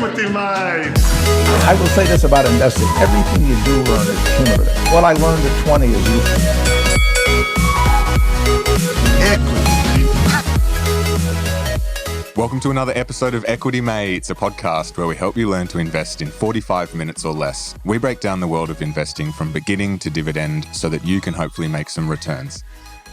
Equity Mates. I will say this about investing. Everything you do learn is cumulative. What I learned at 20 is useful. Welcome to another episode of Equity Mates, a podcast where we help you learn to invest in 45 minutes or less. We break down the world of investing from beginning to dividend so that you can hopefully make some returns.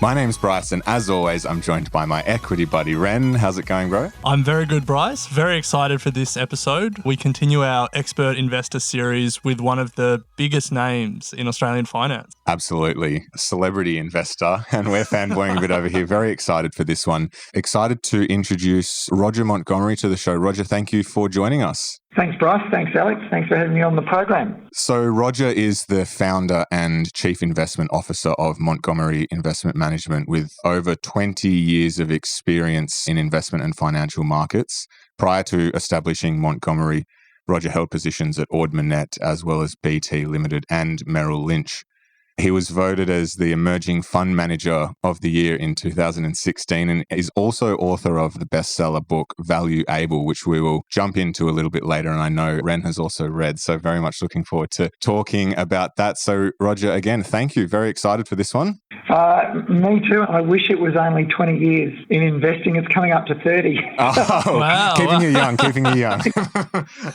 My name's Bryce, and as always, I'm joined by my equity buddy, Ren. How's it going, bro? I'm very good, Bryce. Very excited for this episode. We continue our expert investor series with one of the biggest names in Australian finance. Absolutely. A celebrity investor, and we're fanboying a bit over here. Very excited for this one. Excited to introduce Roger Montgomery to the show. Roger, thank you for joining us. Thanks, Bryce. Thanks, Alex. Thanks for having me on the program. So Roger is the founder and chief investment officer of Montgomery Investment Management with over 20 years of experience in investment and financial markets. Prior to establishing Montgomery, Roger held positions at Ord Minnett as well as BT Limited and Merrill Lynch. He was voted as the Emerging Fund Manager of the Year in 2016 and is also author of the bestseller book Value Able, which we will jump into a little bit later. And I know Ren has also read, so very much looking forward to talking about that. So Roger, again, thank you. Very excited for this one. Me too. I wish it was only 20 years in investing. It's coming up to 30. Oh, wow. Keeping you young.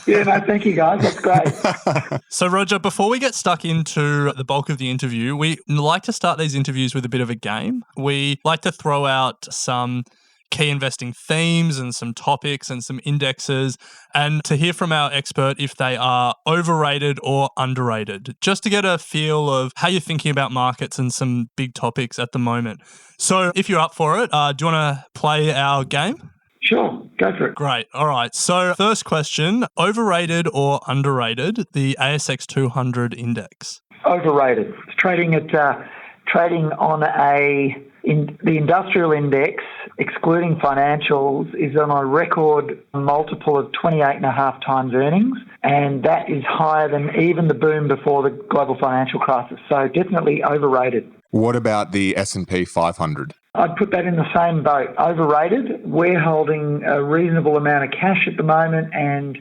Yeah, no, thank you guys. That's great. So Roger, before we get stuck into the bulk of the interview, we like to start these interviews with a bit of a game. We like to throw out some key investing themes and some topics and some indexes, and to hear from our expert if they are overrated or underrated, just to get a feel of how you're thinking about markets and some big topics at the moment. So if you're up for it, do you want to play our game? Sure, go for it. Great. All right. So first question, overrated or underrated, the ASX 200 index? Overrated. It's trading on the industrial index, excluding financials, is on a record multiple of 28.5 times earnings, and that is higher than even the boom before the global financial crisis. So definitely overrated. What about the S&P 500? I'd put that in the same boat. Overrated. We're holding a reasonable amount of cash at the moment, and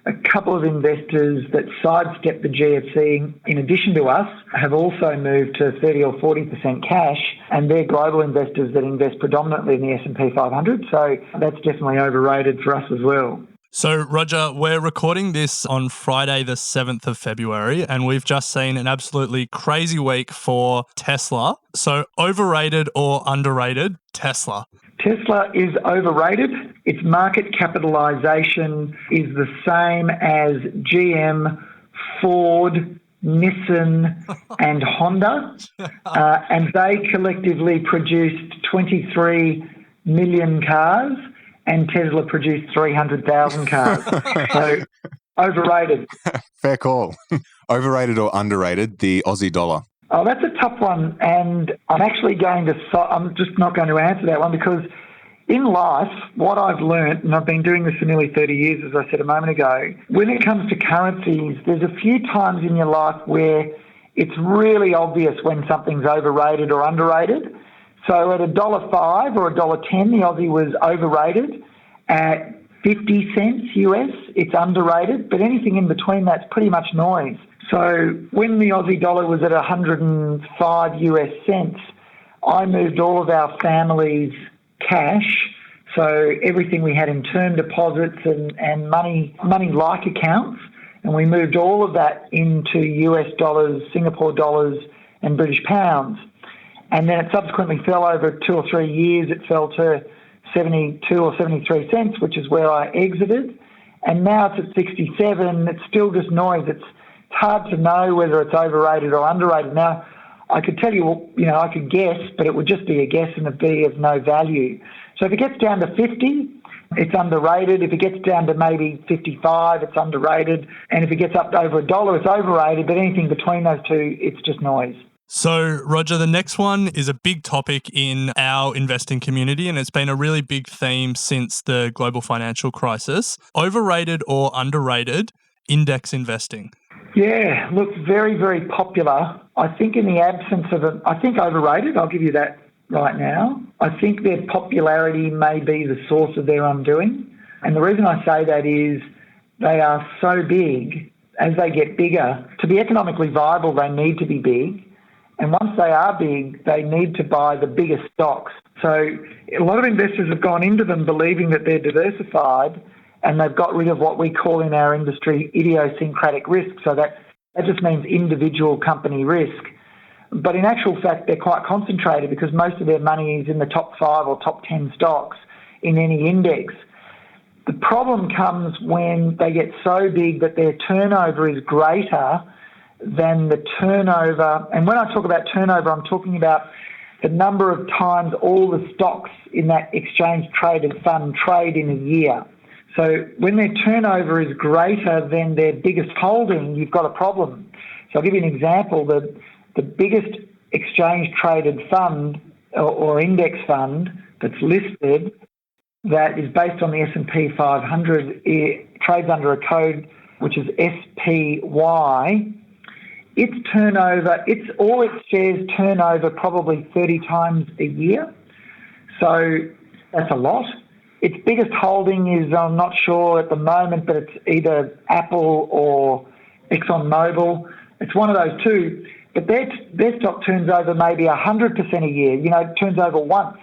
a couple of investors that sidestepped the GFC, in addition to us, have also moved to 30 or 40% cash, and they're global investors that invest predominantly in the S&P 500. So that's definitely overrated for us as well. So, Roger, we're recording this on Friday, the 7th of February, and we've just seen an absolutely crazy week for Tesla. So, overrated or underrated, Tesla? Tesla is overrated. Its market capitalisation is the same as GM, Ford, Nissan and Honda, and they collectively produced 23 million cars, and Tesla produced 300,000 cars. So, overrated. Fair call. Overrated or underrated, the Aussie dollar? Oh, that's a tough one, and I'm just not going to answer that one, because in life, what I've learnt, and I've been doing this for nearly 30 years, as I said a moment ago, when it comes to currencies, there's a few times in your life where it's really obvious when something's overrated or underrated. So at $1.05 or $1.10, the Aussie was overrated. At 50 cents US, it's underrated, but anything in between that's pretty much noise. So when the Aussie dollar was at 105 US cents, I moved all of our family's cash, so everything we had in term deposits and money-like accounts, and we moved all of that into US dollars, Singapore dollars and British pounds. And then it subsequently fell over 2 or 3 years. It fell to 72 or 73 cents, which is where I exited. And now it's at 67. It's still just noise. It's hard to know whether it's overrated or underrated. Now, I could tell you, I could guess, but it would just be a guess and it'd be of no value. So if it gets down to 50, it's underrated. If it gets down to maybe 55, it's underrated. And if it gets up to over $1, it's overrated. But anything between those two, it's just noise. So, Roger, the next one is a big topic in our investing community, and it's been a really big theme since the global financial crisis. Overrated or underrated index investing? Yeah, look, very, very popular. I think in the absence of I think overrated, I'll give you that right now. I think their popularity may be the source of their undoing. And the reason I say that is they are so big. As they get bigger, to be economically viable, they need to be big. And once they are big, they need to buy the biggest stocks. So a lot of investors have gone into them believing that they're diversified, and they've got rid of what we call in our industry idiosyncratic risk. So that just means individual company risk. But in actual fact, they're quite concentrated because most of their money is in the top 5 or top 10 stocks in any index. The problem comes when they get so big that their turnover is greater than the turnover. And when I talk about turnover, I'm talking about the number of times all the stocks in that exchange-traded fund trade in a year. So when their turnover is greater than their biggest holding, you've got a problem. So I'll give you an example. The biggest exchange-traded fund or index fund that's listed that is based on the S&P 500, it trades under a code which is SPY. Its turnover, all its shares turn over probably 30 times a year. So that's a lot. Its biggest holding is, I'm not sure at the moment, but it's either Apple or ExxonMobil. It's one of those two. But their stock turns over maybe 100% a year. It turns over once,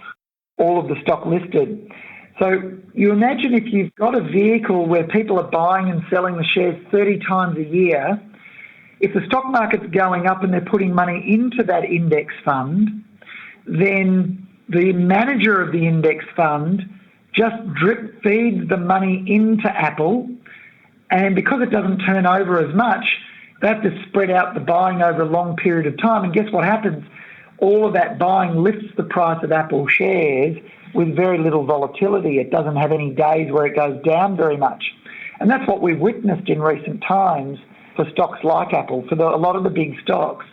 all of the stock listed. So you imagine if you've got a vehicle where people are buying and selling the shares 30 times a year, if the stock market's going up and they're putting money into that index fund, then the manager of the index fund just drip feeds the money into Apple, and because it doesn't turn over as much, they have to spread out the buying over a long period of time. And guess what happens? All of that buying lifts the price of Apple shares with very little volatility. It doesn't have any days where it goes down very much. And that's what we've witnessed in recent times for stocks like Apple, for a lot of the big stocks.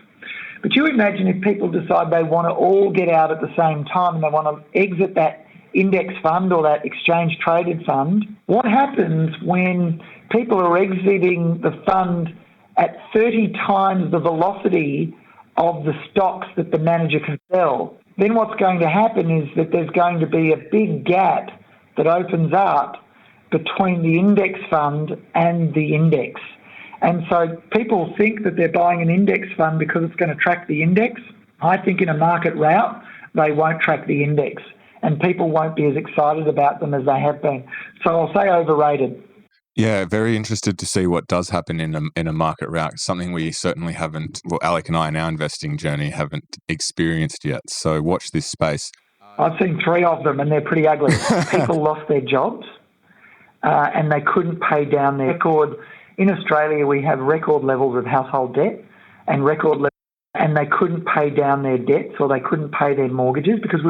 But you imagine if people decide they want to all get out at the same time and they want to exit that index fund or that exchange-traded fund, what happens when people are exiting the fund at 30 times the velocity of the stocks that the manager can sell? Then what's going to happen is that there's going to be a big gap that opens up between the index fund and the index. And so people think that they're buying an index fund because it's going to track the index. I think in a market rout, they won't track the index, and people won't be as excited about them as they have been. So I'll say overrated. Yeah, very interested to see what does happen in a market rout. Something we certainly haven't, well, Alec and I in our investing journey haven't experienced yet. So watch this space. I've seen 3 of them and they're pretty ugly. People lost their jobs and they couldn't pay down their record. In Australia, we have record levels of household debt and they couldn't pay down their debts or they couldn't pay their mortgages because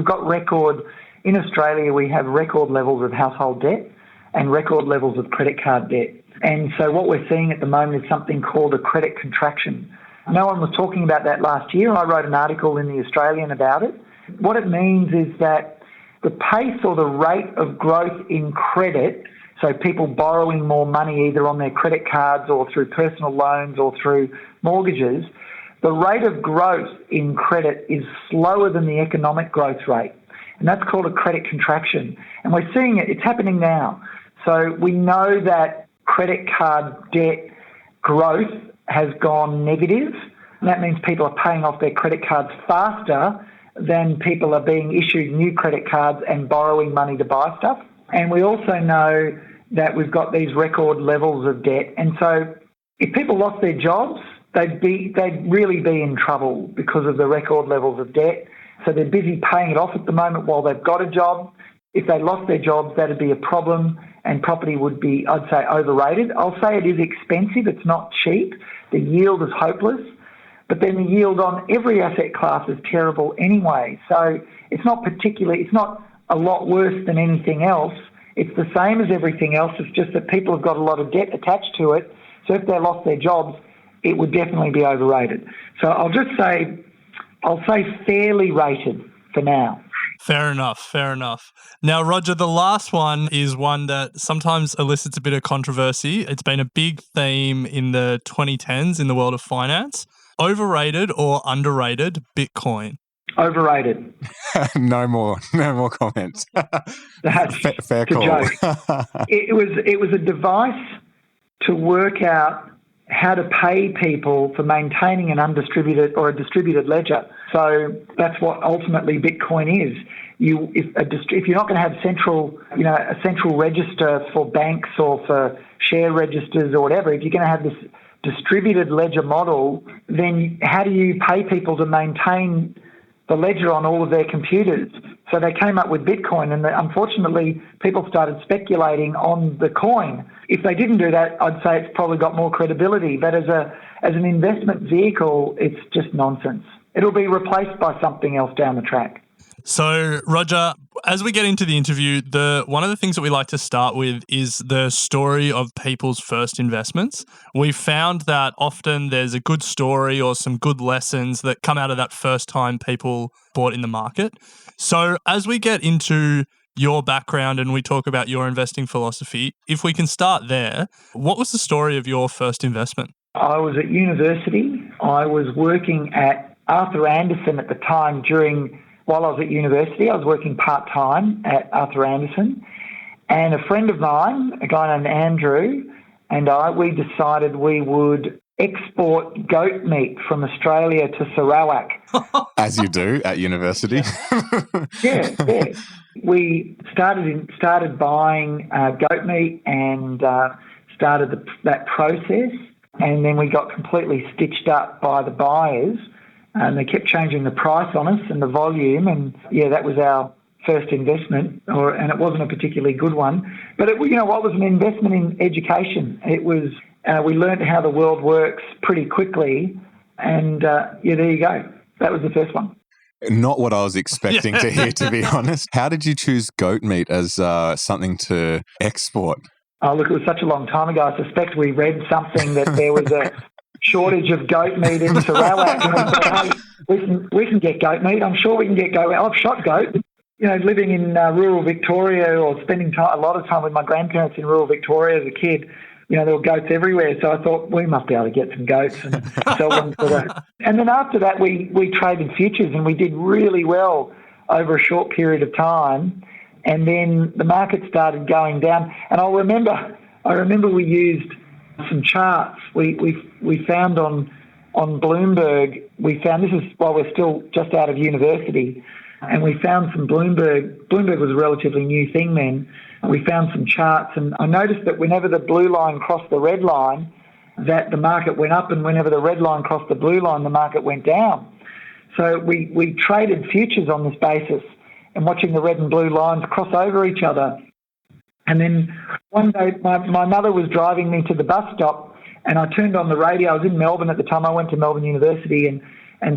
in Australia, we have record levels of household debt and record levels of credit card debt. And so what we're seeing at the moment is something called a credit contraction. No one was talking about that last year. I wrote an article in The Australian about it. What it means is that the pace or the rate of growth in credit, so people borrowing more money either on their credit cards or through personal loans or through mortgages, the rate of growth in credit is slower than the economic growth rate. And that's called a credit contraction. And we're seeing it. It's happening now. So we know that credit card debt growth has gone negative. And that means people are paying off their credit cards faster than people are being issued new credit cards and borrowing money to buy stuff. And we also know that we've got these record levels of debt. And so if people lost their jobs, they'd really be in trouble because of the record levels of debt. So they're busy paying it off at the moment while they've got a job. If they lost their jobs, that'd be a problem, and property would be, I'd say, overrated. I'll say it is expensive. It's not cheap. The yield is hopeless. But then the yield on every asset class is terrible anyway. So it's not a lot worse than anything else. It's the same as everything else. It's just that people have got a lot of debt attached to it. So if they lost their jobs, it would definitely be overrated. So I'll say fairly rated for now. Fair enough. Now, Roger, the last one is one that sometimes elicits a bit of controversy. It's been a big theme in the 2010s in the world of finance. Overrated or underrated Bitcoin? Overrated. No more comments. That's fair call. Joke. It was a device to work out how to pay people for maintaining an undistributed or a distributed ledger. So that's what ultimately Bitcoin is. If you're not going to have a central register for banks or for share registers or whatever, if you're going to have this distributed ledger model, then how do you pay people to maintain the ledger on all of their computers? So they came up with Bitcoin, and unfortunately, people started speculating on the coin. If they didn't do that, I'd say it's probably got more credibility. But as an investment vehicle, it's just nonsense. It'll be replaced by something else down the track. So, Roger, as we get into the interview, one of the things that we like to start with is the story of people's first investments. We've found that often there's a good story or some good lessons that come out of that first time people bought in the market. So, as we get into your background and we talk about your investing philosophy, if we can start there, what was the story of your first investment? I was at university. I was working at Arthur Andersen at the time while I was at university. I was working part-time at Arthur Andersen, and a friend of mine, a guy named Andrew, and we decided we would export goat meat from Australia to Sarawak. As you do at university. Yeah. We started buying goat meat and started that process, and then we got completely stitched up by the buyers. And they kept changing the price on us and the volume, and that was our first investment, and it wasn't a particularly good one. But it was an investment in education. It was we learned how the world works pretty quickly, and there you go. That was the first one. Not what I was expecting to hear, to be honest. How did you choose goat meat as something to export? Oh, look, it was such a long time ago. I suspect we read something that there was a shortage of goat meat in Sarawak, and we thought, hey, we can get goat meat. I'm sure we can get goat meat. I've shot goat. Living in rural Victoria or spending a lot of time with my grandparents in rural Victoria as a kid, there were goats everywhere. So I thought we must be able to get some goats and sell them for that. And then after that, we traded futures, and we did really well over a short period of time. And then the market started going down. And I remember we used some charts we found on Bloomberg. This is while we're still just out of university, and we found some Bloomberg. Bloomberg was a relatively new thing then. And we found some charts, and I noticed that whenever the blue line crossed the red line, that the market went up, and whenever the red line crossed the blue line, the market went down. So we traded futures on this basis, and watching the red and blue lines cross over each other. And then one day, my mother was driving me to the bus stop, and I turned on the radio. I was in Melbourne at the time. I went to Melbourne University, and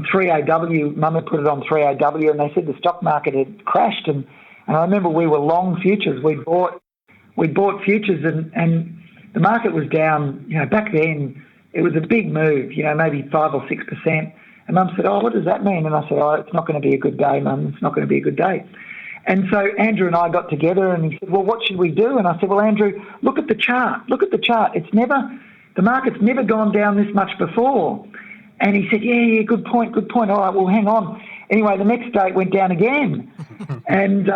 3AW, Mum had put it on 3AW, and they said the stock market had crashed. And I remember we were long futures. We'd bought futures, and the market was down. Back then it was a big move. Maybe 5 or 6%. And Mum said, "Oh, what does that mean?" And I said, "Oh, it's not going to be a good day, Mum. It's not going to be a good day." And so Andrew and I got together, and he said, "Well, what should we do?" And I said, "Well, Andrew, look at the chart. Look at the chart. The market's never gone down this much before." And he said, yeah, good point. All right, well, hang on. Anyway, the next day it went down again. And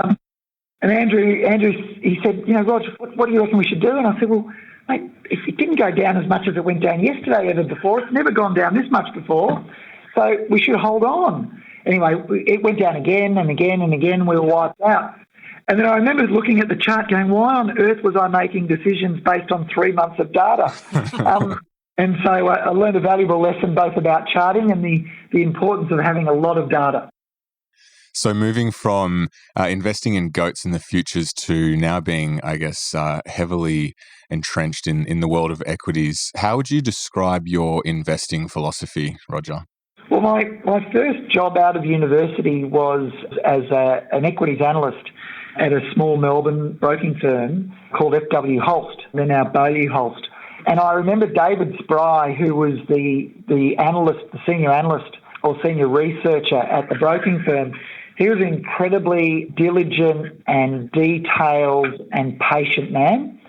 Andrew, he said, "Roger, what do you reckon we should do?" And I said, "Well, mate, if it didn't go down as much as it went down yesterday ever before, it's never gone down this much before, so we should hold on." Anyway, it went down again and again and again. We were wiped out. And then I remember looking at the chart going, why on earth was I making decisions based on 3 months of data? And so I learned a valuable lesson both about charting and the importance of having a lot of data. So moving from investing in goats in the futures to now being, I guess, heavily entrenched in the world of equities, how would you describe your investing philosophy, Roger? Well, my first job out of university was as an equities analyst at a small Melbourne broking firm called F.W. Holst. They're now Bayou Holst. And I remember David Spry, who was the analyst, the senior analyst or senior researcher at the broking firm. He was an incredibly diligent and detailed and patient man.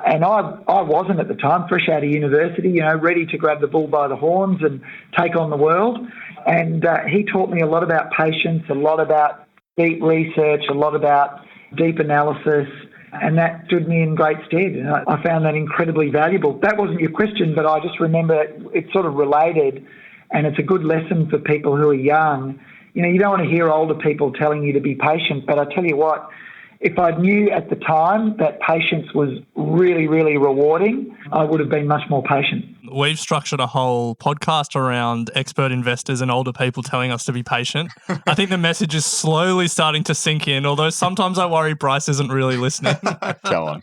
And I wasn't at the time, fresh out of university, ready to grab the bull by the horns and take on the world. And he taught me a lot about patience, a lot about deep research, a lot about deep analysis. And that stood me in great stead. And I found that incredibly valuable. That wasn't your question, but I just remember it's sort of related, and it's a good lesson for people who are young. You know, you don't want to hear older people telling you to be patient, but I tell you what, if I knew at the time that patience was really, really rewarding, I would have been much more patient. We've structured a whole podcast around expert investors and older people telling us to be patient. I think the message is slowly starting to sink in, although sometimes I worry Bryce isn't really listening. Go on.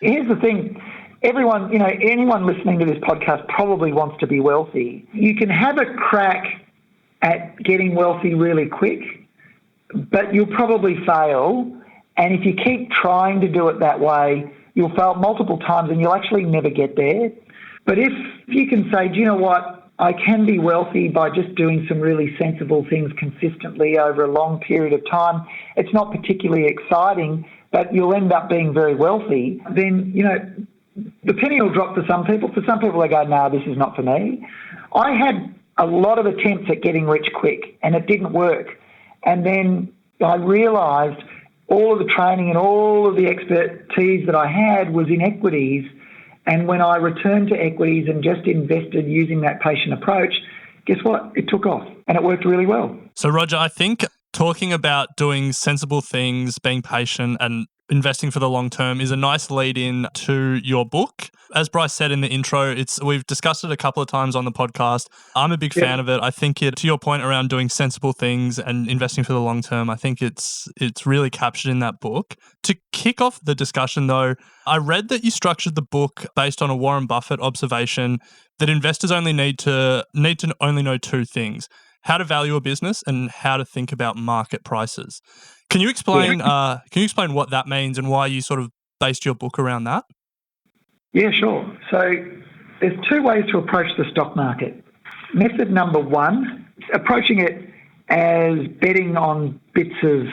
Here's the thing. Everyone, you know, anyone listening to this podcast probably wants to be wealthy. You can have a crack at getting wealthy really quick, but you'll probably fail. And if you keep trying to do it that way, you'll fail multiple times and you'll actually never get there. But if you can say, do you know what, I can be wealthy by just doing some really sensible things consistently over a long period of time, it's not particularly exciting, but you'll end up being very wealthy, then, you know, the penny will drop for some people. For some people, they go, no, this is not for me. I had a lot of attempts at getting rich quick, and it didn't work. And then I realised all of the training and all of the expertise that I had was in equities. And when I returned to equities and just invested using that patient approach, guess what? It took off and it worked really well. So, Roger, I think talking about doing sensible things, being patient and investing for the long term is a nice lead in to your book. As Bryce said in the intro, we've discussed it a couple of times on the podcast. I'm a big fan of it. I think to your point around doing sensible things and investing for the long term, I think it's really captured in that book. To kick off the discussion though, I read that you structured the book based on a Warren Buffett observation that investors only need to only know two things: how to value a business and how to think about market prices. Can you explain what that means and why you sort of based your book around that? Yeah, sure. So there's two ways to approach the stock market. Method number one, approaching it as betting on bits of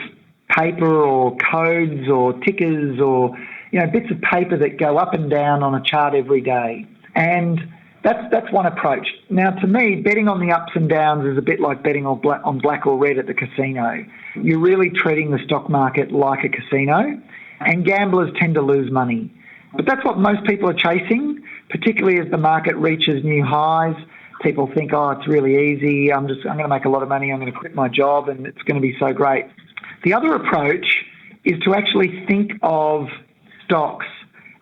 paper or codes or tickers or, you know, bits of paper that go up and down on a chart every day. And that's one approach. Now, to me, betting on the ups and downs is a bit like betting on black or red at the casino. You're really treating the stock market like a casino, and gamblers tend to lose money. But that's what most people are chasing, particularly as the market reaches new highs. People think, oh, it's really easy. I'm going to make a lot of money. I'm going to quit my job and it's going to be so great. The other approach is to actually think of stocks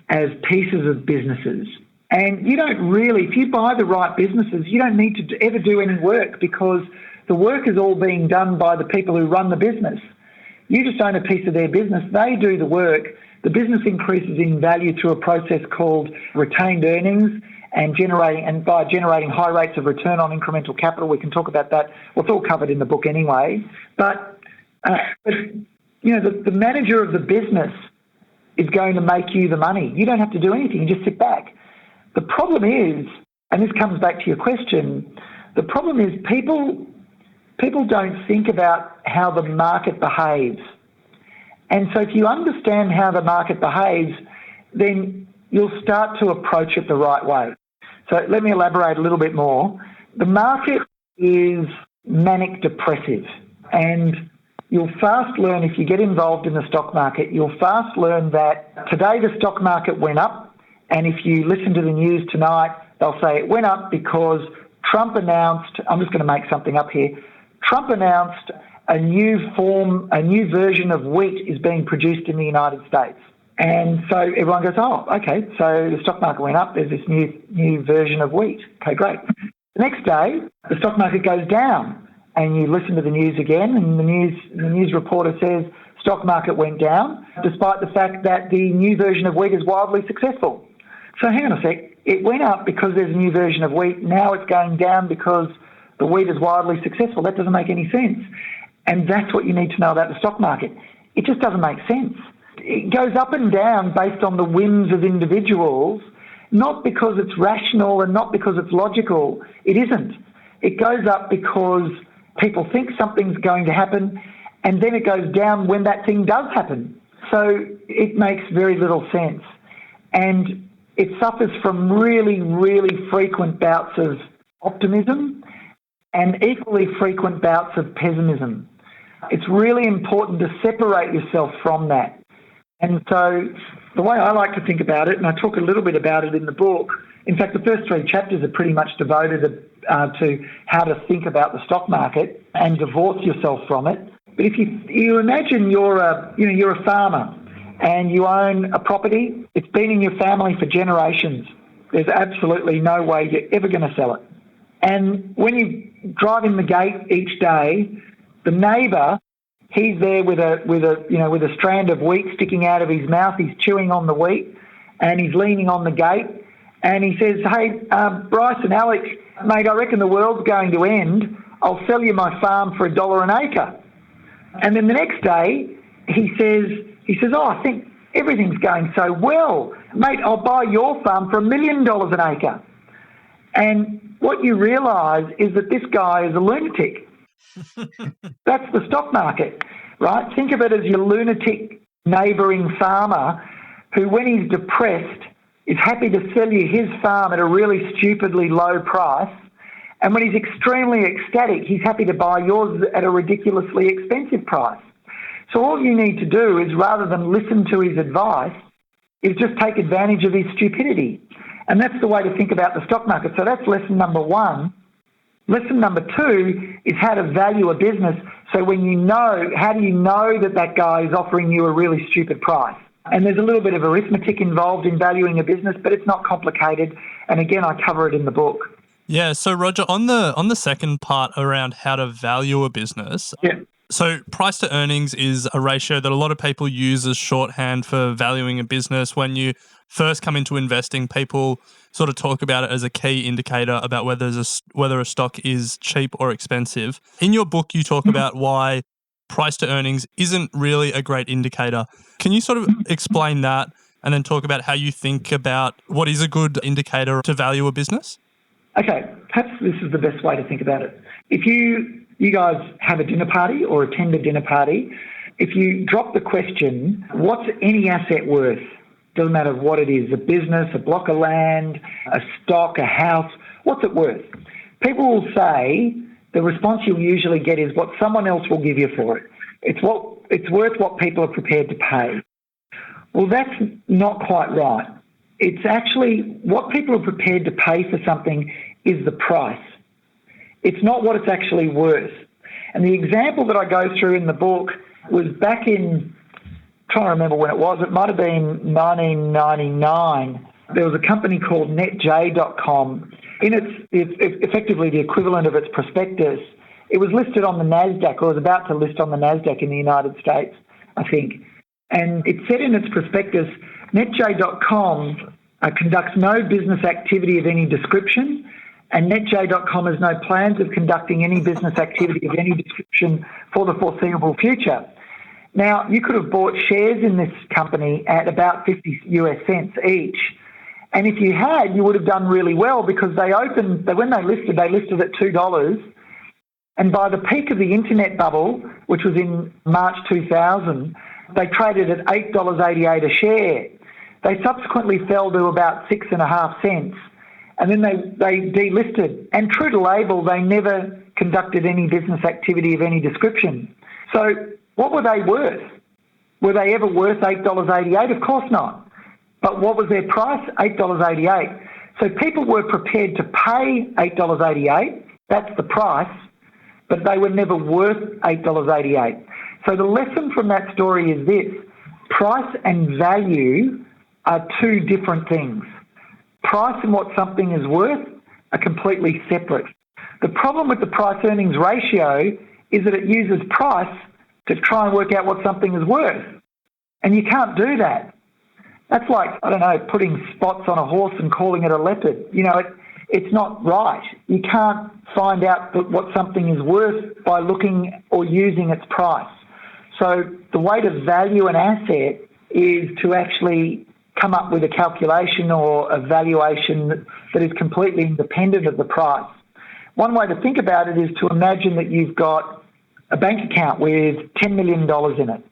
as pieces of businesses. And you don't really, if you buy the right businesses, you don't need to ever do any work because the work is all being done by the people who run the business. You just own a piece of their business. They do the work. The business increases in value through a process called retained earnings and by generating high rates of return on incremental capital. We can talk about that. Well, it's all covered in the book anyway. But you know, the manager of the business is going to make you the money. You don't have to do anything. You just sit back. The problem is, and this comes back to your question, the problem is people don't think about how the market behaves. And so if you understand how the market behaves, then you'll start to approach it the right way. So let me elaborate a little bit more. The market is manic depressive, and you'll fast learn, if you get involved in the stock market, you'll fast learn that today the stock market went up, and if you listen to the news tonight, they'll say it went up because Trump announced, I'm just going to make something up here, Trump announced a new version of wheat is being produced in the United States. And so everyone goes, oh, okay, so the stock market went up, there's this new version of wheat. Okay, great. The next day, the stock market goes down, and you listen to the news again, and the news reporter says stock market went down, despite the fact that the new version of wheat is wildly successful. So hang on a sec, it went up because there's a new version of wheat, now it's going down because the wheat is wildly successful. That doesn't make any sense. And that's what you need to know about the stock market. It just doesn't make sense. It goes up and down based on the whims of individuals, not because it's rational and not because it's logical. It isn't. It goes up because people think something's going to happen, and then it goes down when that thing does happen. So it makes very little sense. And it suffers from really, really frequent bouts of optimism and equally frequent bouts of pessimism. It's really important to separate yourself from that. And so the way I like to think about it, and I talk a little bit about it in the book, in fact, the first 3 chapters are pretty much devoted to how to think about the stock market and divorce yourself from it. But if you imagine you're a farmer and you own a property, it's been in your family for generations. There's absolutely no way you're ever going to sell it. And when you drive in the gate each day, the neighbour, he's there with a strand of wheat sticking out of his mouth. He's chewing on the wheat, and he's leaning on the gate, and he says, "Hey, Bryce and Alex, mate, I reckon the world's going to end. I'll sell you my farm for $1 an acre." And then the next day, he says, "Oh, I think everything's going so well, mate. I'll buy your farm for $1 million an acre." And what you realise is that this guy is a lunatic. That's the stock market, right? Think of it as your lunatic neighbouring farmer who, when he's depressed, is happy to sell you his farm at a really stupidly low price. And when he's extremely ecstatic, he's happy to buy yours at a ridiculously expensive price. So all you need to do is, rather than listen to his advice, is just take advantage of his stupidity. And that's the way to think about the stock market. So that's lesson number 1. Lesson number 2 is how to value a business. So how do you know that guy is offering you a really stupid price? And there's a little bit of arithmetic involved in valuing a business, but it's not complicated. And again, I cover it in the book. Yeah. So Roger, on the second part around how to value a business. Yeah. So price to earnings is a ratio that a lot of people use as shorthand for valuing a business. When you first come into investing, people sort of talk about it as a key indicator about whether a stock is cheap or expensive. In your book, you talk about why price to earnings isn't really a great indicator. Can you sort of explain that and then talk about how you think about what is a good indicator to value a business? Okay, perhaps this is the best way to think about it. If you guys have a dinner party or attend a dinner party, if you drop the question, what's any asset worth? Doesn't matter what it is, a business, a block of land, a stock, a house, what's it worth? People will say, the response you'll usually get is what someone else will give you for it. It's worth what people are prepared to pay. Well, that's not quite right. It's actually what people are prepared to pay for something is the price. It's not what it's actually worth. And the example that I go through in the book was back in, trying to remember when it was, it might have been 1999. There was a company called netj.com. In its effectively the equivalent of its prospectus, it was listed on the NASDAQ, or was about to list on the NASDAQ in the United States, I think. And it said in its prospectus, netj.com conducts no business activity of any description, and netj.com has no plans of conducting any business activity of any description for the foreseeable future. Now, you could have bought shares in this company at about 50 US cents each. And if you had, you would have done really well, because when they listed at $2. And by the peak of the internet bubble, which was in March 2000, they traded at $8.88 a share. They subsequently fell to about 6.5 cents. And then they delisted. And true to label, they never conducted any business activity of any description. So what were they worth? Were they ever worth $8.88? Of course not. But what was their price? $8.88. So people were prepared to pay $8.88. That's the price. But they were never worth $8.88. So the lesson from that story is this: price and value are two different things. Price and what something is worth are completely separate. The problem with the price-earnings ratio is that it uses price to try and work out what something is worth. And you can't do that. That's like, I don't know, putting spots on a horse and calling it a leopard. It's not right. You can't find out what something is worth by looking or using its price. So the way to value an asset is to actually come up with a calculation or a valuation that is completely independent of the price. One way to think about it is to imagine that you've got a bank account with $10 million in it,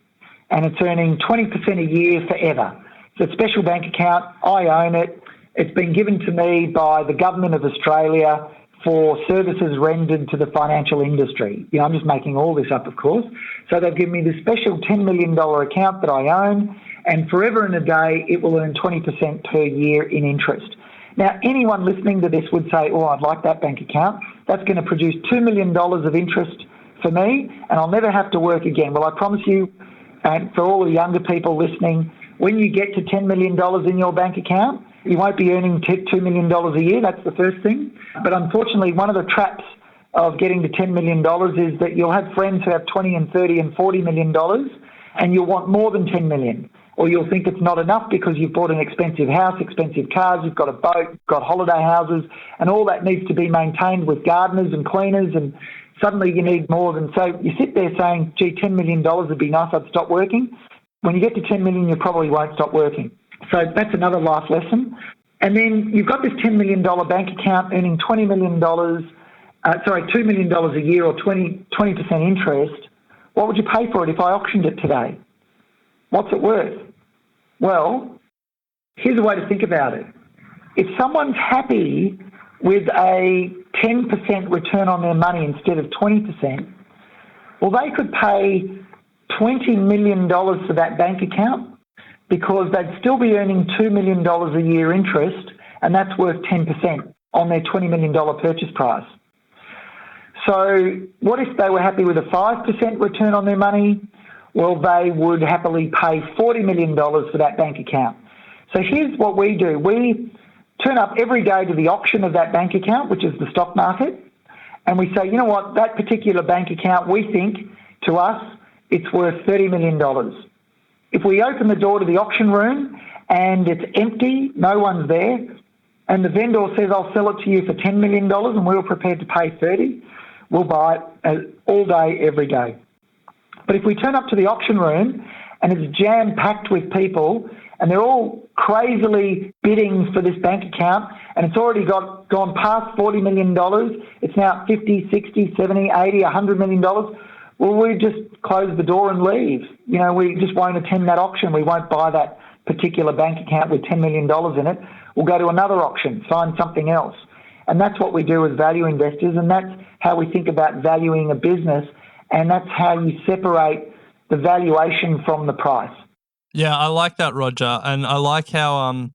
and it's earning 20% a year forever. It's a special bank account. I own it. It's been given to me by the government of Australia for services rendered to the financial industry. You know, I'm just making all this up, of course. So they've given me this special $10 million account that I own, and forever and a day, it will earn 20% per year in interest. Now, anyone listening to this would say, oh, I'd like that bank account. That's going to produce $2 million of interest for me, and I'll never have to work again. Well, I promise you, and for all the younger people listening, when you get to $10 million in your bank account, you won't be earning $2 million a year. That's the first thing. But unfortunately, one of the traps of getting to $10 million is that you'll have friends who have $20 and $30 and $40 million, and you'll want more than $10 million. Or you'll think it's not enough because you've bought an expensive house, expensive cars, you've got a boat, you've got holiday houses, and all that needs to be maintained with gardeners and cleaners, and suddenly you need more than... So you sit there saying, gee, $10 million would be nice, I'd stop working. When you get to $10 million, you probably won't stop working. So that's another life lesson. And then you've got this $10 million bank account earning $2 million a year or 20% interest. What would you pay for it if I auctioned it today? What's it worth? Well, here's a way to think about it. If someone's happy with a 10% return on their money instead of 20%, well, they could pay $20 million for that bank account because they'd still be earning $2 million a year interest, and that's worth 10% on their $20 million purchase price. So what if they were happy with a 5% return on their money? Well, they would happily pay $40 million for that bank account. So here's what we do. We turn up every day to the auction of that bank account, which is the stock market, and we say, you know what, that particular bank account, we think, to us, it's worth $30 million. If we open the door to the auction room and it's empty, no one's there, and the vendor says, I'll sell it to you for $10 million and we're prepared to pay $30, we'll buy it all day, every day. But if we turn up to the auction room and it's jam-packed with people and they're all crazily bidding for this bank account and it's already gone past $40 million, it's now at $50, $60, $70, $80, $100 million, well, we just close the door and leave. You know, we just won't attend that auction. We won't buy that particular bank account with $10 million in it. We'll go to another auction, find something else. And that's what we do as value investors, and that's how we think about valuing a business, and that's how you separate the valuation from the price. Yeah, I like that, Roger. And I like how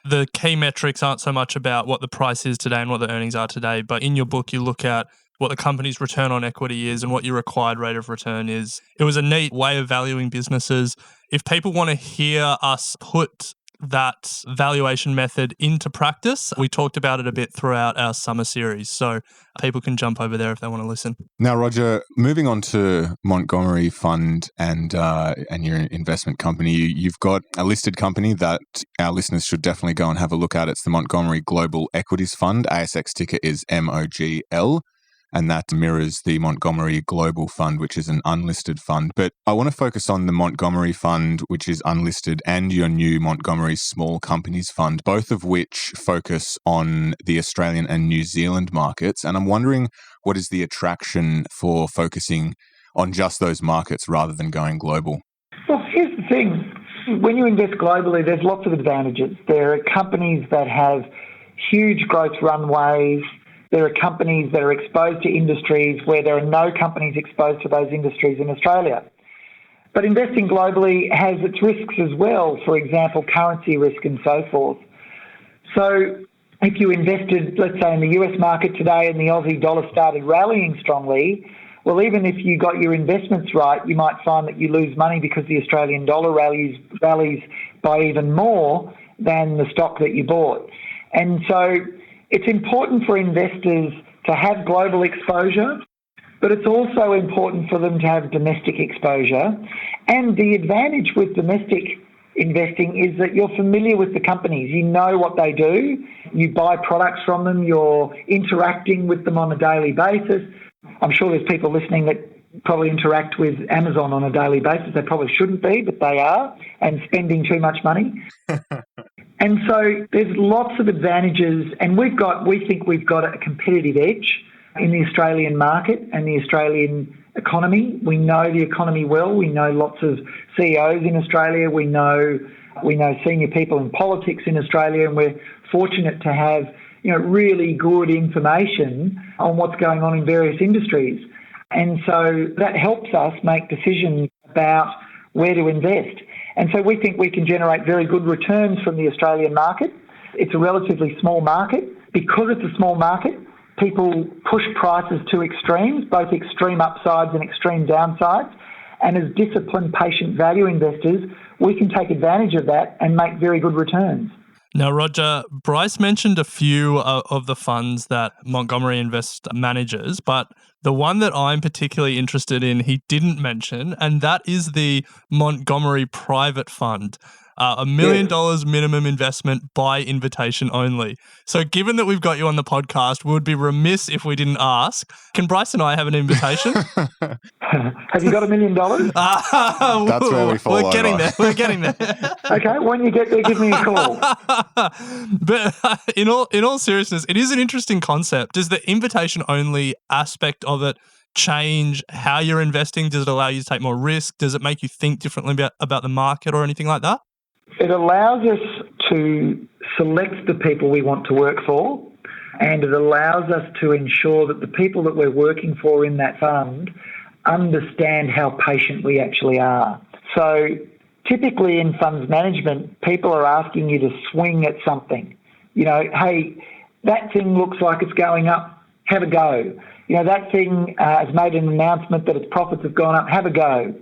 the key metrics aren't so much about what the price is today and what the earnings are today, but in your book you look at what the company's return on equity is and what your required rate of return is. It was a neat way of valuing businesses. If people want to hear us put that valuation method into practice, we talked about it a bit throughout our summer series, so people can jump over there if they want to listen. Now, Roger, moving on to Montgomery Fund and your investment company, you've got a listed company that our listeners should definitely go and have a look at. It's the Montgomery Global Equities Fund. ASX ticker is MOGL. And that mirrors the Montgomery Global Fund, which is an unlisted fund. But I want to focus on the Montgomery Fund, which is unlisted, and your new Montgomery Small Companies Fund, both of which focus on the Australian and New Zealand markets. And I'm wondering, what is the attraction for focusing on just those markets rather than going global? Well, here's the thing. When you invest globally, there's lots of advantages. There are companies that have huge growth runways. There are companies that are exposed to industries where there are no companies exposed to those industries in Australia. But investing globally has its risks as well, for example, currency risk and so forth. So if you invested, let's say, in the US market today and the Aussie dollar started rallying strongly, well, even if you got your investments right, you might find that you lose money because the Australian dollar rallies by even more than the stock that you bought. And so it's important for investors to have global exposure, but it's also important for them to have domestic exposure. And the advantage with domestic investing is that you're familiar with the companies. You know what they do. You buy products from them. You're interacting with them on a daily basis. I'm sure there's people listening that probably interact with Amazon on a daily basis. They probably shouldn't be, but they are, and spending too much money. And so there's lots of advantages, and we think we've got a competitive edge in the Australian market and the Australian economy. We know the economy well. We know lots of CEOs in Australia. We know senior people in politics in Australia, and we're fortunate to have really good information on what's going on in various industries. And so that helps us make decisions about where to invest. And so we think we can generate very good returns from the Australian market. It's a relatively small market. Because it's a small market, people push prices to extremes, both extreme upsides and extreme downsides. And as disciplined, patient value investors, we can take advantage of that and make very good returns. Now, Roger, Bryce mentioned a few of the funds that Montgomery Invest manages, but the one that I'm particularly interested in, he didn't mention, and that is the Montgomery Private Fund. $1 million minimum investment by invitation only. So given that we've got you on the podcast, we would be remiss if we didn't ask, can Bryce and I have an invitation? Have you got $1 million? That's where we fall We're over. getting there. We're getting there. Okay, when you get there, give me a call. But in all seriousness, it is an interesting concept. Does the invitation-only aspect of it change how you're investing? Does it allow you to take more risk? Does it make you think differently about the market or anything like that? It allows us to select the people we want to work for, and it allows us to ensure that the people that we're working for in that fund understand how patient we actually are. So typically in funds management, people are asking you to swing at something. Hey, that thing looks like it's going up, have a go. That thing has made an announcement that its profits have gone up, have a go.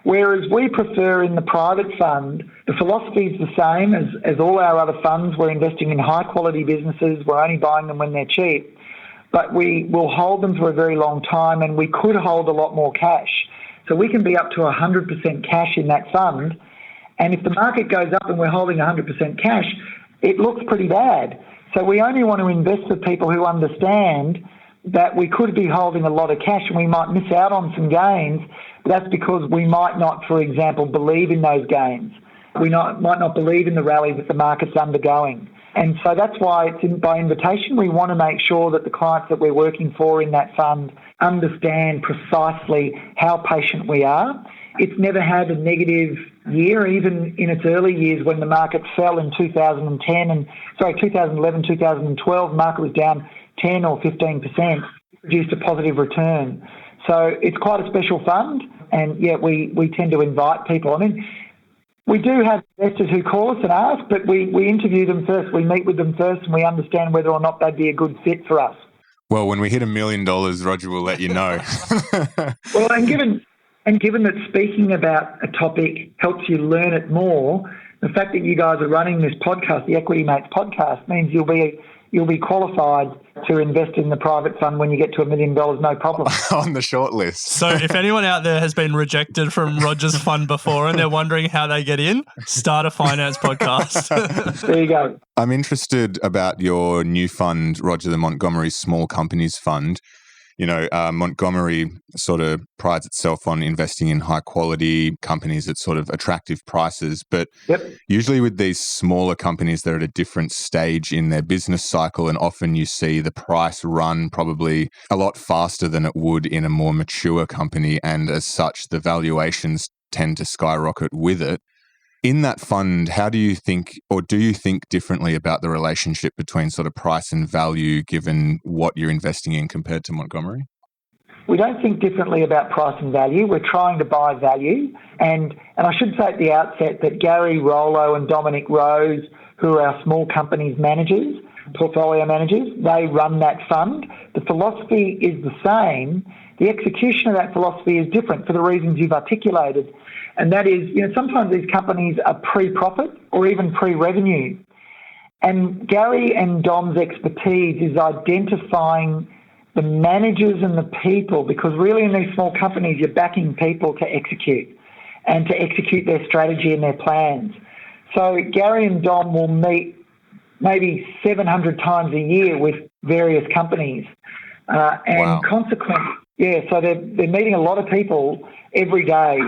Whereas we prefer in the private fund, the philosophy is the same as all our other funds. We're investing in high-quality businesses. We're only buying them when they're cheap. But we will hold them for a very long time, and we could hold a lot more cash. So we can be up to 100% cash in that fund. And if the market goes up and we're holding 100% cash, it looks pretty bad. So we only want to invest with people who understand that we could be holding a lot of cash and we might miss out on some gains. But that's because we might not, for example, believe in those gains. We might not believe in the rally that the market's undergoing. And so that's why it's by invitation. We want to make sure that the clients that we're working for in that fund understand precisely how patient we are. It's never had a negative year, even in its early years when the market fell in 2011, 2012, the market was down 10 or 15%, produced a positive return. So it's quite a special fund, and we tend to invite people. I mean, we do have investors who call us and ask, but we interview them first, we meet with them first, and we understand whether or not they'd be a good fit for us. Well, when we hit $1 million, Roger will let you know. Well, and given that speaking about a topic helps you learn it more, the fact that you guys are running this podcast, the Equity Mates podcast, means you'll be qualified to invest in the private fund when you get to $1 million, no problem. On the short list. So if anyone out there has been rejected from Roger's fund before and they're wondering how they get in, start a finance podcast. There you go. I'm interested about your new fund, Roger, the Montgomery Small Companies Fund. Montgomery sort of prides itself on investing in high quality companies at sort of attractive prices. But usually with these smaller companies, they're at a different stage in their business cycle. And often you see the price run probably a lot faster than it would in a more mature company. And as such, the valuations tend to skyrocket with it. In that fund, how do you think, or do you think differently about the relationship between sort of price and value given what you're investing in compared to Montgomery? We don't think differently about price and value. We're trying to buy value. And I should say at the outset that Gary Rollo and Dominic Rose, who are our small companies managers, portfolio managers, they run that fund. The philosophy is the same. The execution of that philosophy is different for the reasons you've articulated. And that is, sometimes these companies are pre-profit or even pre-revenue. And Gary and Dom's expertise is identifying the managers and the people, because really in these small companies, you're backing people to execute and to execute their strategy and their plans. So Gary and Dom will meet maybe 700 times a year with various companies. Consequently, so they're meeting a lot of people every day.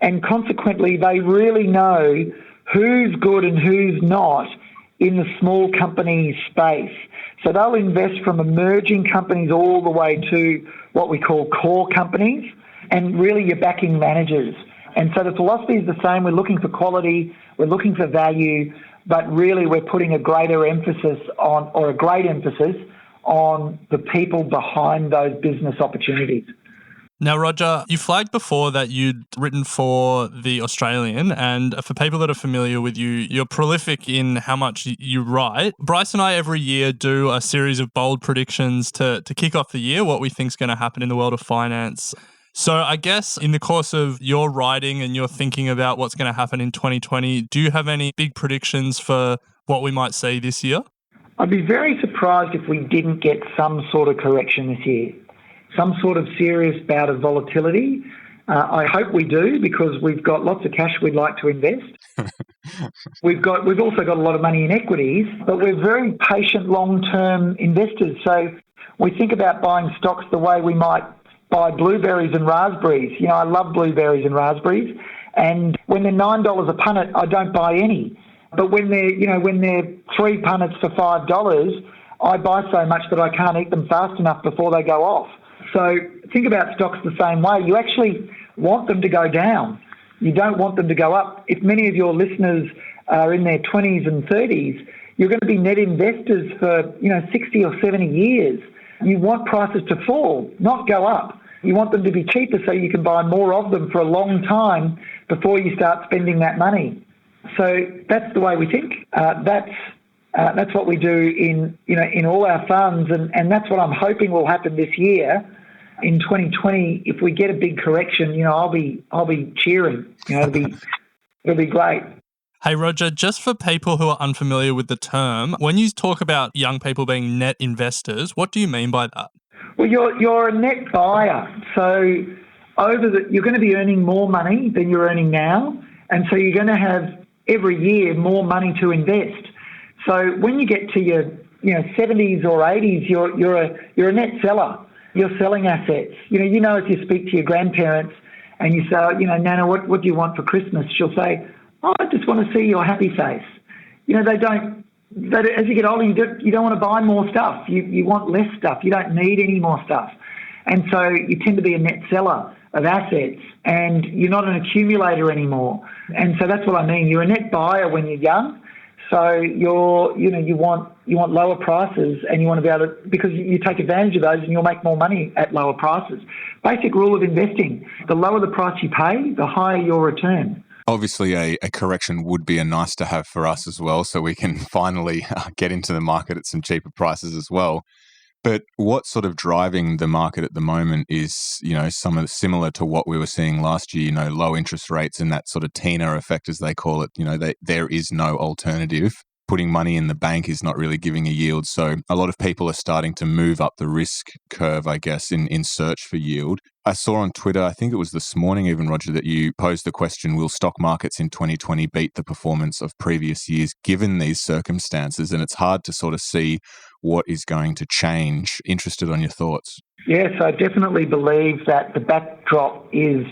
And consequently, they really know who's good and who's not in the small company space. So they'll invest from emerging companies all the way to what we call core companies, and really you're backing managers. And so the philosophy is the same. We're looking for quality, we're looking for value, but really we're putting a great emphasis on the people behind those business opportunities. Now, Roger, you flagged before that you'd written for The Australian, and for people that are familiar with you, you're prolific in how much you write. Bryce and I every year do a series of bold predictions to kick off the year, what we think is going to happen in the world of finance. So I guess in the course of your writing and your thinking about what's going to happen in 2020, do you have any big predictions for what we might see this year? I'd be very surprised if we didn't get some sort of correction this year, some sort of serious bout of volatility. I hope we do, because we've got lots of cash we'd like to invest. We've also got a lot of money in equities, but we're very patient long-term investors. So we think about buying stocks the way we might buy blueberries and raspberries. You know, I love blueberries and raspberries, and when they're $9 a punnet, I don't buy any. But when they're 3 punnets for $5, I buy so much that I can't eat them fast enough before they go off. So think about stocks the same way. You actually want them to go down. You don't want them to go up. If many of your listeners are in their 20s and 30s, you're going to be net investors for 60 or 70 years. You want prices to fall, not go up. You want them to be cheaper so you can buy more of them for a long time before you start spending that money. So that's the way we think. That's what we do in all our funds, and that's what I'm hoping will happen this year. In 2020, if we get a big correction, I'll be cheering. It'll be great. Hey, Roger, just for people who are unfamiliar with the term, when you talk about young people being net investors, what do you mean by that? Well, you're a net buyer. So you're going to be earning more money than you're earning now, and so you're going to have every year more money to invest. So when you get to your 70s or 80s, you're a net seller. You're selling assets. If you speak to your grandparents and you say, Nana, what do you want for Christmas? She'll say, I just want to see your happy face. As you get older, you don't want to buy more stuff. You want less stuff. You don't need any more stuff. And so you tend to be a net seller of assets, and you're not an accumulator anymore. And so that's what I mean. You're a net buyer when you're young. So you want lower prices, and you want to be able to, because you take advantage of those and you'll make more money at lower prices. Basic rule of investing: the lower the price you pay, the higher your return. Obviously, a correction would be a nice to have for us as well, so we can finally get into the market at some cheaper prices as well. But what's sort of driving the market at the moment is, similar to what we were seeing last year, low interest rates and that sort of Tina effect, as they call it. There is no alternative. Putting money in the bank is not really giving a yield. So a lot of people are starting to move up the risk curve, I guess, in search for yield. I saw on Twitter, I think it was this morning even, Roger, that you posed the question, will stock markets in 2020 beat the performance of previous years given these circumstances? And it's hard to sort of see what is going to change. Interested on your thoughts. Yes, I definitely believe that the backdrop is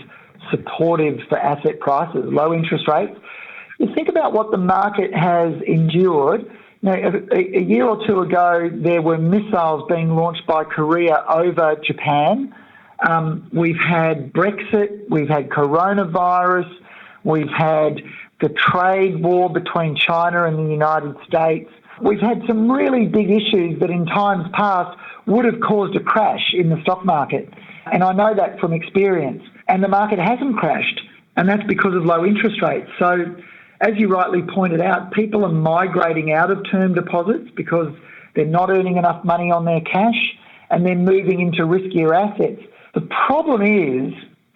supportive for asset prices, low interest rates. You think about what the market has endured. A year or two ago, there were missiles being launched by Korea over Japan. We've had Brexit, we've had coronavirus, we've had the trade war between China and the United States. We've had some really big issues that in times past would have caused a crash in the stock market. And I know that from experience. And the market hasn't crashed, and that's because of low interest rates. So as you rightly pointed out, people are migrating out of term deposits because they're not earning enough money on their cash, and they're moving into riskier assets. The problem is,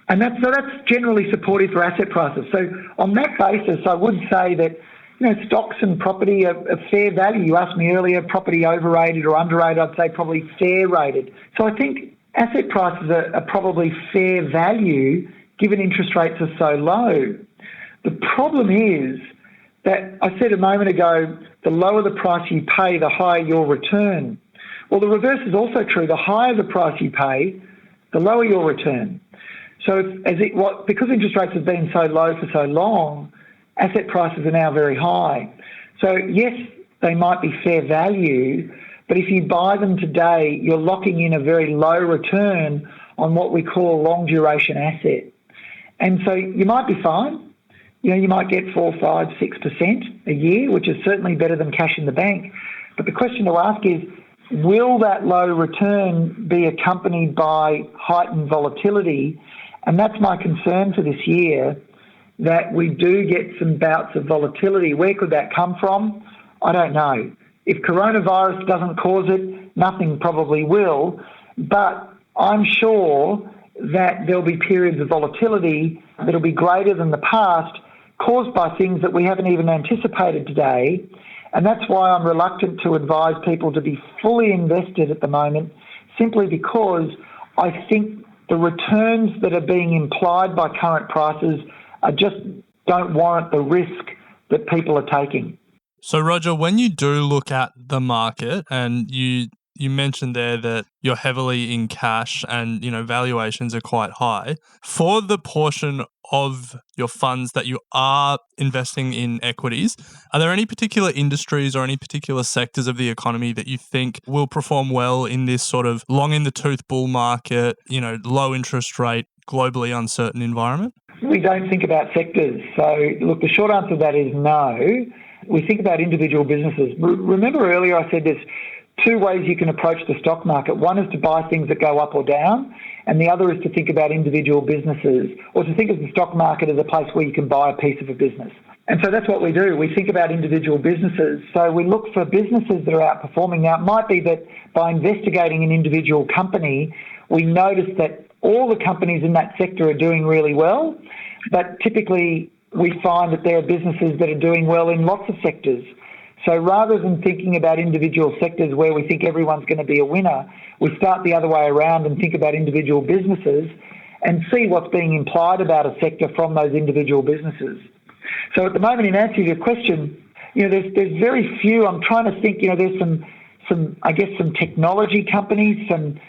and that's generally supportive for asset prices. So on that basis, I would say that stocks and property are fair value. You asked me earlier, property overrated or underrated. I'd say probably fair rated. So I think asset prices are probably fair value given interest rates are so low. The problem is that I said a moment ago, the lower the price you pay, the higher your return. Well, the reverse is also true. The higher the price you pay, the lower your return. So because interest rates have been so low for so long, asset prices are now very high. So yes, they might be fair value, but if you buy them today, you're locking in a very low return on what we call a long duration asset. And so you might be fine. You might get 4, 5, 6% a year, which is certainly better than cash in the bank. But the question to ask is, will that low return be accompanied by heightened volatility? And that's my concern for this year, that we do get some bouts of volatility. Where could that come from? I don't know. If coronavirus doesn't cause it, nothing probably will. But I'm sure that there'll be periods of volatility that'll be greater than the past, caused by things that we haven't even anticipated today. And that's why I'm reluctant to advise people to be fully invested at the moment, simply because I think the returns that are being implied by current prices don't warrant the risk that people are taking. So, Roger, when you do look at the market, and you mentioned there that you're heavily in cash and, valuations are quite high, for the portion of your funds that you are investing in equities, are there any particular industries or any particular sectors of the economy that you think will perform well in this sort of long in the tooth bull market, low interest rate, globally uncertain environment? We don't think about sectors. So, look, the short answer to that is no. We think about individual businesses. Remember earlier I said there's two ways you can approach the stock market. One is to buy things that go up or down, and the other is to think about individual businesses, or to think of the stock market as a place where you can buy a piece of a business. And so that's what we do. We think about individual businesses. So we look for businesses that are outperforming. Now, it might be that by investigating an individual company, we notice that all the companies in that sector are doing really well, but typically we find that there are businesses that are doing well in lots of sectors. So rather than thinking about individual sectors where we think everyone's going to be a winner, we start the other way around and think about individual businesses and see what's being implied about a sector from those individual businesses. So at the moment, in answer to your question, there's very few. I'm trying to think, there's some technology companies, some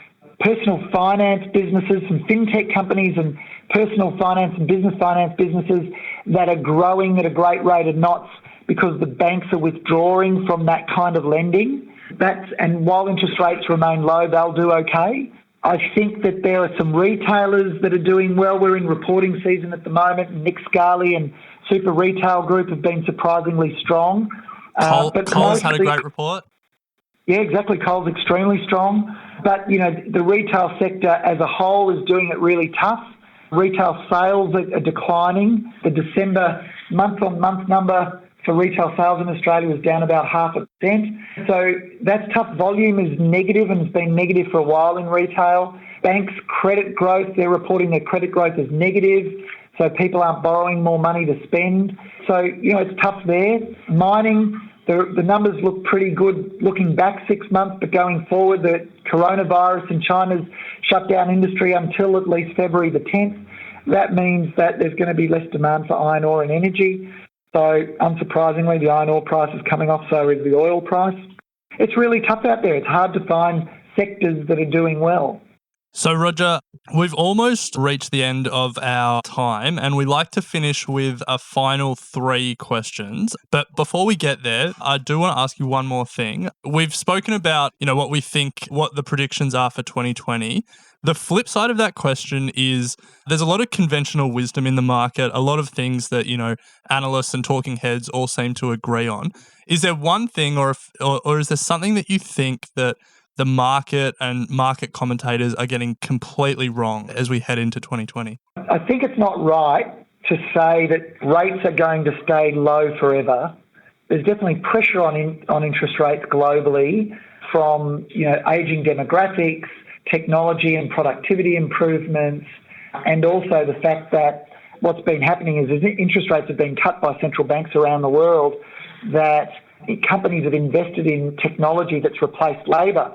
personal finance businesses, some fintech companies and personal finance and business finance businesses that are growing at a great rate of knots because the banks are withdrawing from that kind of lending. And while interest rates remain low, they'll do okay. I think that there are some retailers that are doing well. We're in reporting season at the moment. Nick Scali and Super Retail Group have been surprisingly strong. Coles had a great report. Yeah, exactly. Coles extremely strong. But, the retail sector as a whole is doing it really tough. Retail sales are declining. The December month-on-month number for retail sales in Australia was down about 0.5%. So that's tough. Volume is negative and has been negative for a while in retail. Banks' credit growth, they're reporting their credit growth is negative, so people aren't borrowing more money to spend. So, it's tough there. Mining, the numbers look pretty good looking back 6 months, but going forward, the coronavirus in China's shut down industry until at least February the 10th. That means that there's going to be less demand for iron ore and energy. So, unsurprisingly, the iron ore price is coming off, so is the oil price. It's really tough out there. It's hard to find sectors that are doing well. So, Roger, we've almost reached the end of our time, and we like to finish with a final 3 questions. But before we get there, I do want to ask you one more thing. We've spoken about, what we think, what the predictions are for 2020. The flip side of that question is there's a lot of conventional wisdom in the market, a lot of things that, analysts and talking heads all seem to agree on. Is there one thing or is there something that you think that the market and market commentators are getting completely wrong as we head into 2020? I think it's not right to say that rates are going to stay low forever. There's definitely pressure on interest rates globally from, ageing demographics, technology and productivity improvements, and also the fact that what's been happening is interest rates have been cut by central banks around the world, that companies have invested in technology that's replaced labour.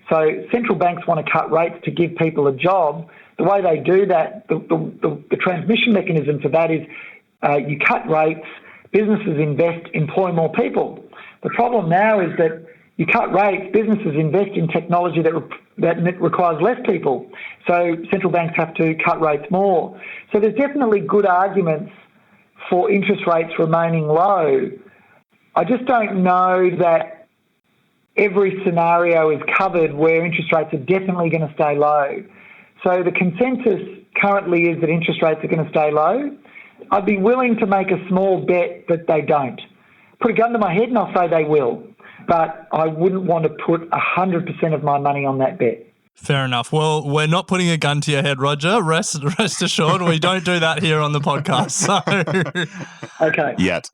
So central banks want to cut rates to give people a job. The way they do that, the transmission mechanism for that is you cut rates, businesses invest, employ more people. The problem now is that you cut rates, businesses invest in technology that requires less people. So central banks have to cut rates more. So there's definitely good arguments for interest rates remaining low. I just don't know that every scenario is covered where interest rates are definitely going to stay low. So the consensus currently is that interest rates are going to stay low. I'd be willing to make a small bet that they don't. Put a gun to my head and I'll say they will. But I wouldn't want to put 100% of my money on that bet. Fair enough. Well, we're not putting a gun to your head, Roger. Rest assured, we don't do that here on the podcast. So, okay. Yet.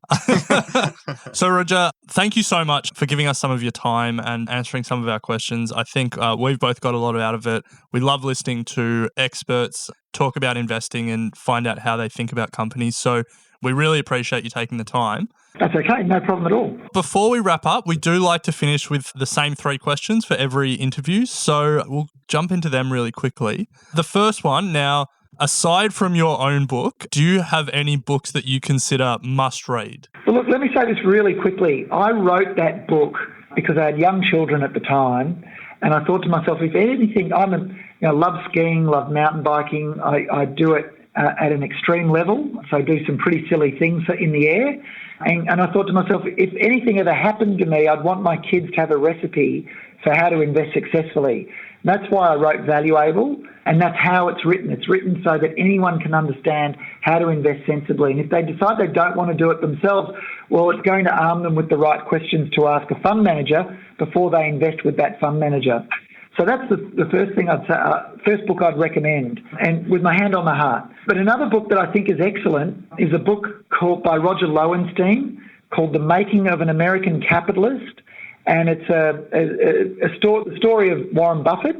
So, Roger, thank you so much for giving us some of your time and answering some of our questions. I think we've both got a lot out of it. We love listening to experts talk about investing and find out how they think about companies. So we really appreciate you taking the time. That's okay. No problem at all. Before we wrap up, we do like to finish with the same 3 questions for every interview. So we'll jump into them really quickly. The first one, now, aside from your own book, do you have any books that you consider must read? Well, look, let me say this really quickly. I wrote that book because I had young children at the time, and I thought to myself, if anything, love skiing, love mountain biking. I do it at an extreme level, so I do some pretty silly things in the air. And I thought to myself, if anything ever happened to me, I'd want my kids to have a recipe for how to invest successfully. And that's why I wrote Valuable, and that's how it's written. It's written so that anyone can understand how to invest sensibly. And if they decide they don't want to do it themselves, well, it's going to arm them with the right questions to ask a fund manager before they invest with that fund manager. So that's the first thing I'd say, first book I'd recommend, and with my hand on my heart. But another book that I think is excellent is a book by Roger Lowenstein called The Making of an American Capitalist, and it's a story of Warren Buffett.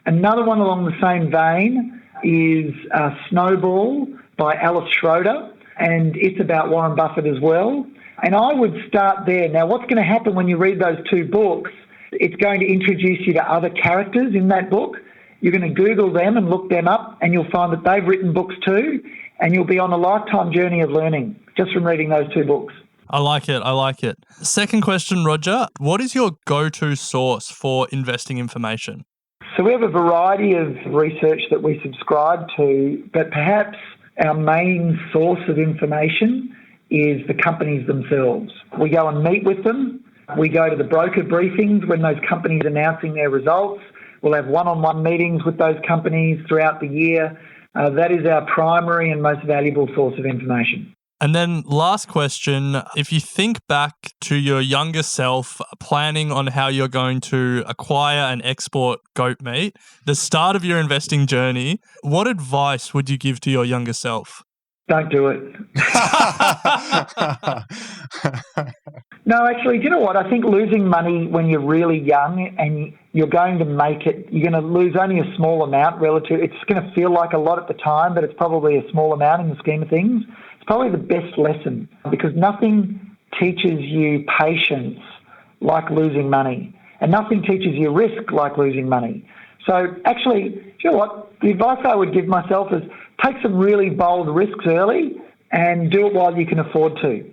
Another one along the same vein is Snowball by Alice Schroeder, and it's about Warren Buffett as well. And I would start there. Now, what's going to happen when you read those 2 books? It's going to introduce you to other characters in that book. You're going to Google them and look them up, and you'll find that they've written books too, and you'll be on a lifetime journey of learning just from reading those 2 books. I like it. Second question, Roger. What is your go-to source for investing information? So we have a variety of research that we subscribe to, but perhaps our main source of information is the companies themselves. We go and meet with them. We go to the broker briefings when those companies are announcing their results. We'll have one-on-one meetings with those companies throughout the year. That is our primary and most valuable source of information. And then last question, if you think back to your younger self planning on how you're going to acquire and export goat meat, the start of your investing journey, what advice would you give to your younger self? Don't do it. No, actually, do you know what? I think losing money when you're really young and you're going to make it, you're going to lose only a small amount relative. It's going to feel like a lot at the time, but it's probably a small amount in the scheme of things. It's probably the best lesson because nothing teaches you patience like losing money, and nothing teaches you risk like losing money. So actually, do you know what? The advice I would give myself is take some really bold risks early and do it while you can afford to.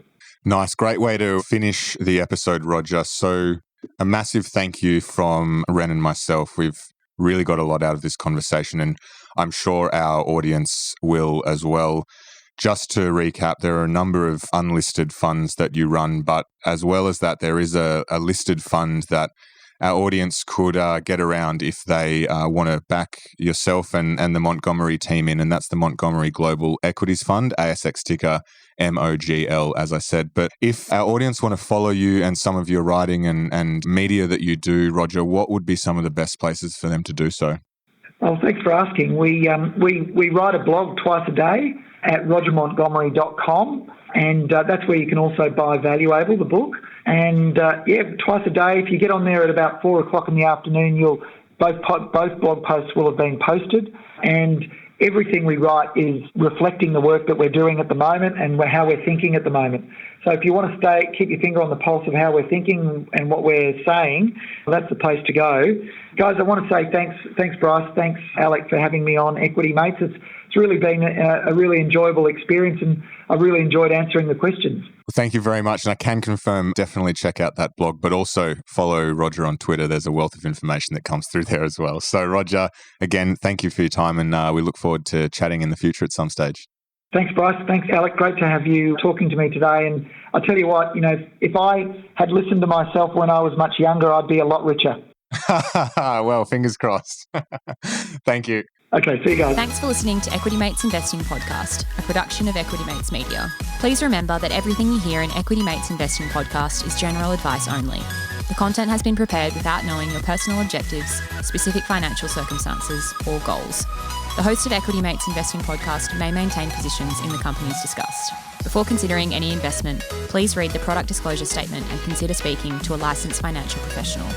Nice. Great way to finish the episode, Roger. So a massive thank you from Ren and myself. We've really got a lot out of this conversation, and I'm sure our audience will as well. Just to recap, there are a number of unlisted funds that you run, but as well as that, there is a listed fund that our audience could get around if they want to back yourself and the Montgomery team in, and that's the Montgomery Global Equities Fund, ASX ticker MOGL, as I said. But if our audience want to follow you and some of your writing and media that you do, Roger, what would be some of the best places for them to do so? Well, thanks for asking. We write a blog twice a day at rogermontgomery.com, and that's where you can also buy Valuable, the book. And twice a day. If you get on there at about 4:00 in the afternoon, both blog posts will have been posted, and everything we write is reflecting the work that we're doing at the moment and how we're thinking at the moment. So if you want to keep your finger on the pulse of how we're thinking and what we're saying, well, that's the place to go. Guys, I want to say thanks Bryce, thanks Alec for having me on Equity Mates. It's really been a really enjoyable experience, and I really enjoyed answering the questions. Well, thank you very much. And I can confirm, definitely check out that blog, but also follow Roger on Twitter. There's a wealth of information that comes through there as well. So Roger, again, thank you for your time, and we look forward to chatting in the future at some stage. Thanks, Bryce. Thanks, Alec. Great to have you talking to me today. And I'll tell you what, if I had listened to myself when I was much younger, I'd be a lot richer. Well, fingers crossed. Thank you. Okay, see you guys. Thanks for listening to Equity Mates Investing Podcast, a production of Equity Mates Media. Please remember that everything you hear in Equity Mates Investing Podcast is general advice only. The content has been prepared without knowing your personal objectives, specific financial circumstances, or goals. The host of Equity Mates Investing Podcast may maintain positions in the companies discussed. Before considering any investment, please read the product disclosure statement and consider speaking to a licensed financial professional.